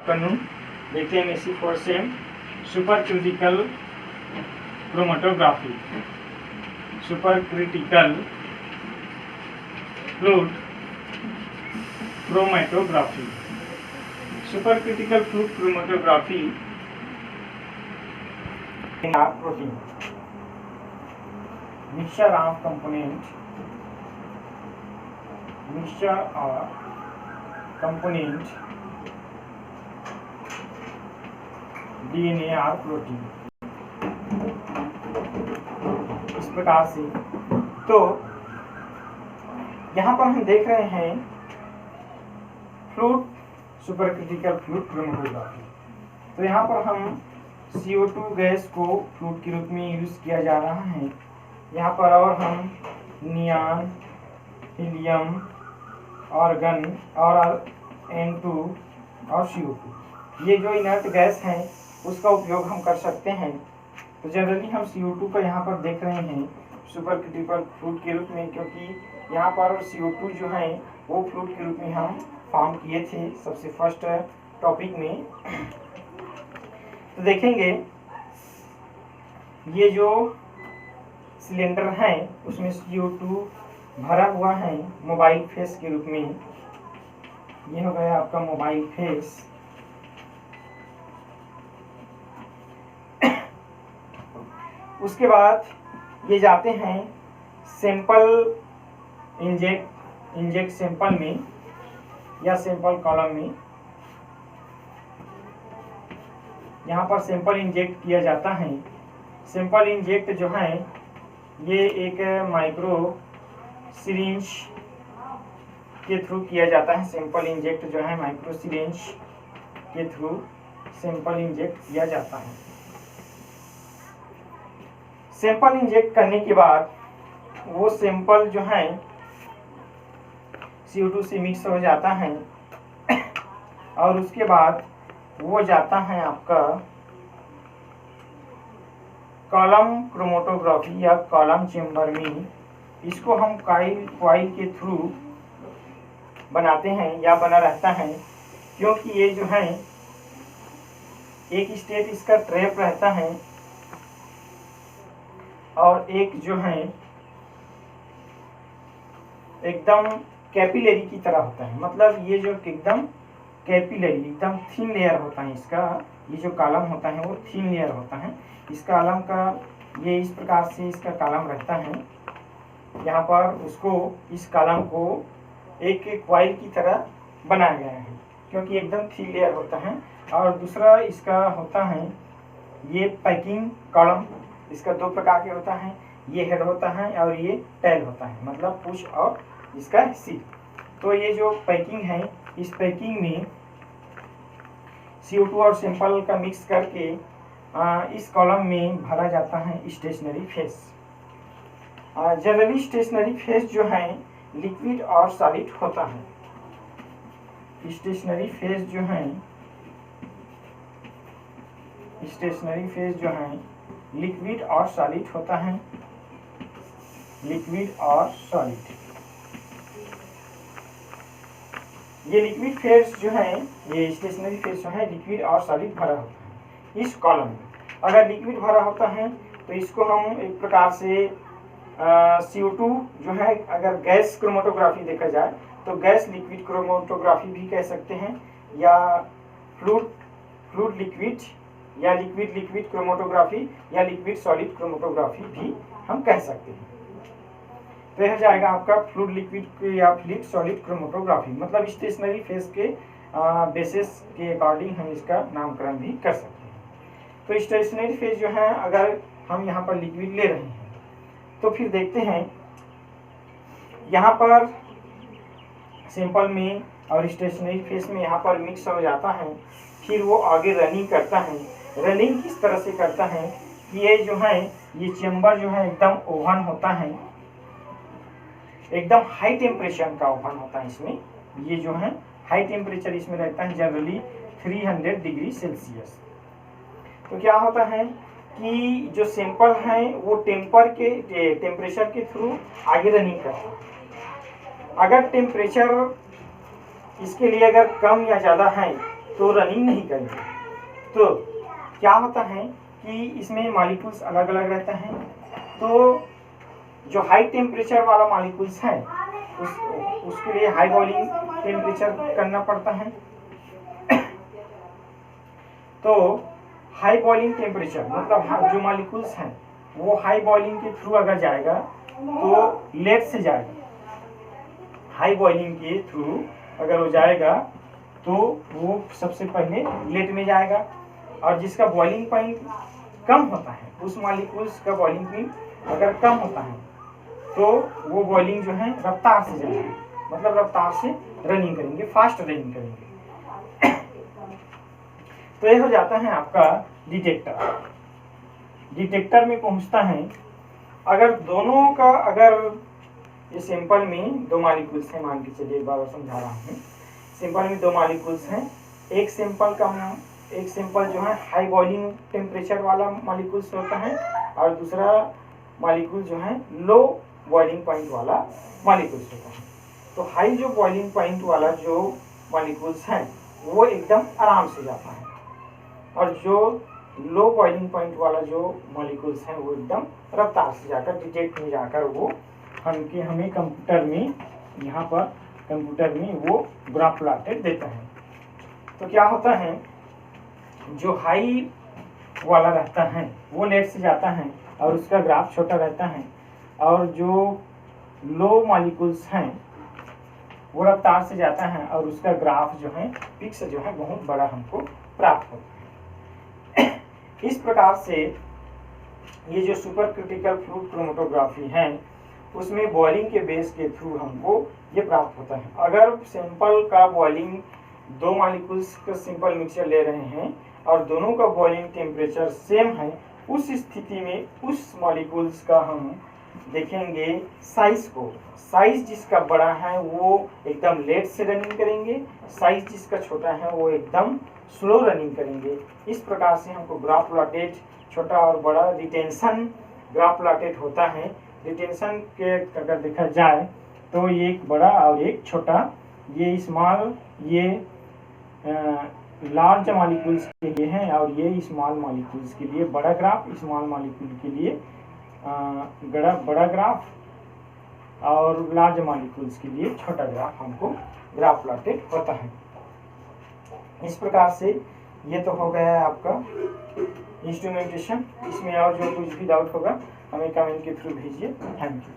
afternoon. देखते हैं MEC 4 same super critical chromatography, super critical fluid chromatography. Super critical fluid chromatography protein mixture of component DNA और protein, इस प्रकार से। तो यहाँ पर हम देख रहे हैं fluid super critical fluid chromatography. तो यहाँ पर हम CO2 गैस को फ्लूइड के रूप में यूज किया जा रहा है यहाँ पर, और हम नियॉन, हीलियम, आर्गन और N2 और CO2 ये जो इनर्ट गैस हैं उसका उपयोग हम कर सकते हैं। तो जनरली हम CO2 का यहाँ पर देख रहे हैं सुपर क्रिटिकल फ्लूइड के रूप में, क्योंकि यहाँ पर CO2 जो है वो फ्लूइड के रूप में हम फॉर्म किए थे सबसे फर्स्ट टॉपिक में। तो देखेंगे ये जो सिलेंडर है उसमें CO2 भरा हुआ है मोबाइल फेस के रूप में। ये हो गया आपका मोबाइल फेस। उसके बाद ये जाते हैं सैंपल इंजेक्ट सैंपल में या सैंपल कॉलम में। यहाँ पर सैंपल इंजेक्ट किया जाता है। सैंपल इंजेक्ट जो है ये एक माइक्रो सिरिंज के थ्रू किया जाता है। सैंपल इंजेक्ट जो है माइक्रो सिरिंज के थ्रू सैंपल इंजेक्ट किया जाता है। सैंपल इंजेक्ट करने के बाद वो सैंपल जो है CO2 से मिक्स हो जाता है और उसके बाद वो जाता है आपका कॉलम क्रोमेटोग्राफी या कॉलम चेम्बर में। इसको हम कॉइल के थ्रू बनाते हैं या बना रहता है, क्योंकि ये जो है एक स्टेट इसका ट्रैप रहता है और एक जो है एकदम कैपिलरी की तरह होता है। मतलब ये जो एकदम कैपिलरी एकदम थिन लेयर होता है इसका, ये जो कॉलम होता है वो थिन लेयर होता है। इस कॉलम का ये इस प्रकार से इसका कॉलम रहता है। यहाँ पर उसको इस कॉलम को एक कॉइल की तरह बनाया गया है क्योंकि एकदम थिन लेयर होता है। और दूसरा इसका होता है ये पैकिंग कॉलम। इसका दो प्रकार के होता है, ये हेड होता है और ये टेल होता है, मतलब पुश और इसका सी। तो ये जो पैकिंग है इस पैकिंग में CO2 और सैंपल का मिक्स करके इस कॉलम में भरा जाता है stationary phase. Generally stationary phase जो है लिक्विड और सॉलिड होता है। स्टेशनरी फेस जो है लिक्विड और सॉलिड होता है। लिक्विड और सॉलिड, ये लिक्विड फेस जो है ये स्टेशनरी फेस जो है लिक्विड और सॉलिड भरा होता है इस कॉलम में। अगर लिक्विड भरा होता है तो इसको हम एक प्रकार से CO2 जो है, अगर गैस क्रोमेटोग्राफी देखा जाए तो गैस लिक्विड क्रोमेटोग्राफी भी कह सकते हैं, या फ्लूइड लिक्विड या लिक्विड लिक्विड क्रोमेटोग्राफी या लिक्विड सॉलिड क्रोमेटोग्राफी भी हम कह सकते हैं। तो यह जाएगा आपका फ्लूइड लिक्विड या फ्लूइड सॉलिड क्रोमेटोग्राफी। मतलब स्टेशनरी फेस के बेसिस के अकॉर्डिंग हम इसका नामकरण भी कर सकते हैं। तो स्टेशनरी फेस जो है अगर हम यहाँ पर लिक्विड ले रहे हैं तो फिर देखते हैं यहाँ पर सैंपल में और स्टेशनरी फेस में यहाँ पर मिक्स हो जाता है। फिर वो आगे रनिंग करता है। रनिंग किस तरह से करता है कि ये जो है ये चेम्बर जो है एकदम ओवन होता है, एकदम हाई टेम्परेचर का ओवन होता है इसमें। ये जो है हाई टेम्परेचर इसमें रहता है जनरली 300 डिग्री सेल्सियस। तो क्या होता है कि जो सैंपल है वो टेम्परेचर के थ्रू आगे रनिंग करता है। अगर टेम्परेचर इसके लिए अगर कम या ज़्यादा है तो रनिंग नहीं करेंगे। तो क्या होता है कि इसमें मॉलिक्यूल्स अलग अलग रहते हैं। तो जो हाई टेम्परेचर वाला मॉलिक्यूल्स है उसके लिए हाई बॉइलिंग टेम्परेचर करना पड़ता है। तो हाई बॉइलिंग टेम्परेचर मतलब जो मॉलिक्यूल्स हैं वो हाई बॉइलिंग के थ्रू अगर जाएगा तो लेट से जाएगा। हाई बॉइलिंग के थ्रू अगर वो जाएगा तो वो सबसे पहले लेट में जाएगा, और जिसका बॉइलिंग पॉइंट कम होता है उस मॉलिक्यूल्स का बॉइलिंग पॉइंट अगर कम होता है तो वो बॉइलिंग जो है रफ्तार से जाएगा, मतलब रफ्तार से रनिंग करेंगे, फास्ट रनिंग करेंगे। तो ये हो जाता है आपका डिटेक्टर। डिटेक्टर में पहुंचता है अगर दोनों का, अगर ये सिंपल में दो मॉलिक्यूल्स हैं, मान के चलिए एक बार समझा रहा हूँ। सिंपल में दो मॉलिक्यूल्स हैं, एक सिंपल जो है हाई बॉइलिंग टेम्परेचर वाला मॉलिक्यूल्स होता है और दूसरा मॉलिक्यूल जो है लो बॉइलिंग पॉइंट वाला मॉलिक्यूल्स होता है। तो हाई जो बॉइलिंग पॉइंट वाला जो मॉलिक्यूल्स हैं वो एकदम आराम से जाता है, और जो लो बॉइलिंग पॉइंट वाला जो मॉलिक्यूल्स हैं वो एकदम रफ्तार से जाकर डिटेक्ट में जाकर वो हमें कंप्यूटर में, यहाँ पर कंप्यूटर में वो ग्राफ प्लॉटेड देता है। तो क्या होता है, जो हाई वाला रहता है वो लेट से जाता है और उसका ग्राफ छोटा रहता है, और जो लो मॉलिक्यूल्स हैं वो रफ्तार से जाता है और उसका ग्राफ जो है पिक्स जो है बहुत बड़ा हमको प्राप्त होता है। इस प्रकार से ये जो सुपर क्रिटिकल फ्लूइड क्रोमेटोग्राफी है उसमें बॉइलिंग के बेस के थ्रू हमको ये प्राप्त होता है। अगर सैंपल का बॉइलिंग दो मॉलिक्यूल्स का सिंपल मिक्सचर ले रहे हैं और दोनों का बॉइलिंग टेम्परेचर सेम है, उस स्थिति में उस मॉलिक्यूल्स का हम देखेंगे साइज को। साइज जिसका बड़ा है वो एकदम लेट से रनिंग करेंगे, साइज जिसका छोटा है वो एकदम स्लो रनिंग करेंगे। इस प्रकार से हमको ग्राफ प्लॉटेड छोटा और बड़ा रिटेंशन ग्राफ प्लॉटेड होता है। रिटेंशन के अगर देखा जाए तो ये एक बड़ा और एक छोटा, ये स्मॉल, ये लार्ज मॉलिक्यूल्स के लिए है और ये स्मॉल मॉलिक्यूल्स के लिए बड़ा ग्राफ, स्मॉल मॉलिक्यूल के लिए बड़ा ग्राफ और लार्ज मॉलिक्यूल्स के लिए छोटा ग्राफ हमको ग्राफ प्लॉटेड होता है। इस प्रकार से ये तो हो गया है आपका इंस्ट्रूमेंटेशन। इसमें और जो कुछ भी डाउट होगा हमें कमेंट के थ्रू भेजिए। Thank you.